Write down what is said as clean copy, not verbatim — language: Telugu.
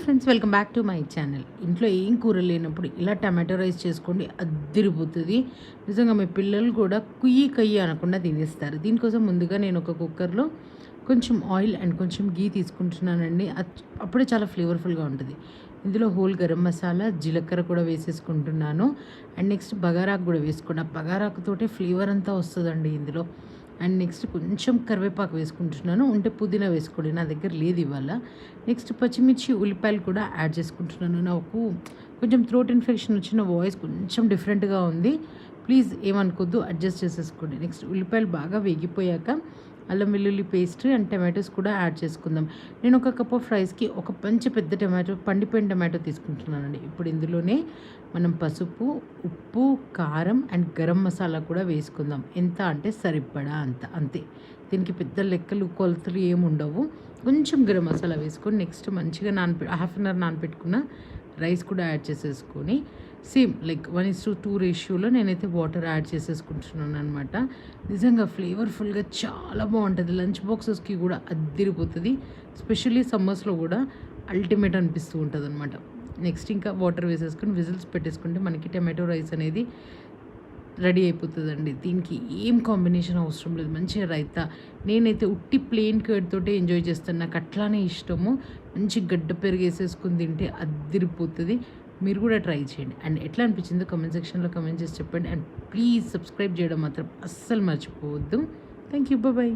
Friends, welcome back to my channel. ఇంట్లో ఏం కూర లేనప్పుడు ఇలా టమాటో రైస్ చేసుకోండి, అద్దిరిపోతుంది. నిజంగా మీ పిల్లలు కూడా కుయ్యి కయ్యి అనకుండా తినేస్తారు. దీనికోసం ముందుగా నేను ఒక కుక్కర్లో కొంచెం ఆయిల్ అండ్ కొంచెం గీ తీసుకుంటున్నానండి. అప్పుడే చాలా ఫ్లేవర్ఫుల్గా ఉంటుంది. ఇందులో హోల్ గరం మసాలా, జీలకర్ర కూడా వేసేసుకుంటున్నాను. అండ్ నెక్స్ట్ బగారాకు కూడా వేసుకున్నా. బగారాకుతోటే ఫ్లేవర్ అంతా వస్తుందండి ఇందులో. అండ్ నెక్స్ట్ కొంచెం కరివేపాకు వేసుకుంటున్నాను. ఉంటే పుదీనా వేసుకోండి, నా దగ్గర లేదు ఇవాళ. నెక్స్ట్ పచ్చిమిర్చి, ఉల్లిపాయలు కూడా యాడ్ చేసుకుంటున్నాను. నాకు కొంచెం థ్రోట్ ఇన్ఫెక్షన్ వచ్చిన వాయిస్ కొంచెం డిఫరెంట్గా ఉంది. ప్లీజ్ ఏమనుకోద్దు, అడ్జస్ట్ చేసేసుకోండి. నెక్స్ట్ ఉల్లిపాయలు బాగా వేగిపోయాక అల్లం వెల్లుల్లి పేస్ట్ అండ్ టమాటోస్ కూడా యాడ్ చేసుకుందాం. నేను ఒక కప్ ఆఫ్ రైస్కి ఒక పెద్ద టమాటో, పండిపోయిన టమాటో తీసుకుంటున్నానండి. ఇప్పుడు ఇందులోనే మనం పసుపు, ఉప్పు, కారం అండ్ గరం మసాలా కూడా వేసుకుందాం. ఎంత అంటే సరిపడా అంతే. దీనికి పెద్ద లెక్కలు కొలతలు ఏమి ఉండవు. కొంచెం గరం మసాలా వేసుకొని నెక్స్ట్ మంచిగా హాఫ్ అన్ అవర్ నానపెట్టుకున్న రైస్ కూడా యాడ్ చేసేసుకొని సేమ్ లైక్ 1:2 రేషియోలో నేనైతే వాటర్ యాడ్ చేసేసుకుంటున్నాను అనమాట. నిజంగా ఫ్లేవర్ఫుల్గా చాలా బాగుంటుంది. లంచ్ బాక్సెస్కి కూడా అద్దిరిపోతుంది. స్పెషల్లీ సమ్మర్స్లో కూడా అల్టిమేట్ అనిపిస్తూ ఉంటుంది అనమాట. నెక్స్ట్ ఇంకా వాటర్ వేసేసుకొని విజిల్స్ పెట్టేసుకుంటే మనకి టమాటో రైస్ అనేది రెడీ అయిపోతుందండి. దీనికి ఏం కాంబినేషన్ అవసరం లేదు. మంచిగా రైతా, నేనైతే ఉట్టి ప్లెయిన్ కర్డ్ తోటే ఎంజాయ్ చేస్తాను. నాకు అట్లానే ఇష్టము. మంచి గడ్డ పెరుగు వేసేసుకుని తింటే అద్దిరిపోతుంది. మీరు కూడా ట్రై చేయండి. అండ్ ఎట్లా అనిపించిందో కమెంట్ సెక్షన్లో కమెంట్ చేసి చెప్పండి. అండ్ ప్లీజ్ సబ్స్క్రైబ్ చేయడం మాత్రం అస్సలు మర్చిపోవద్దు. Thank you, bye.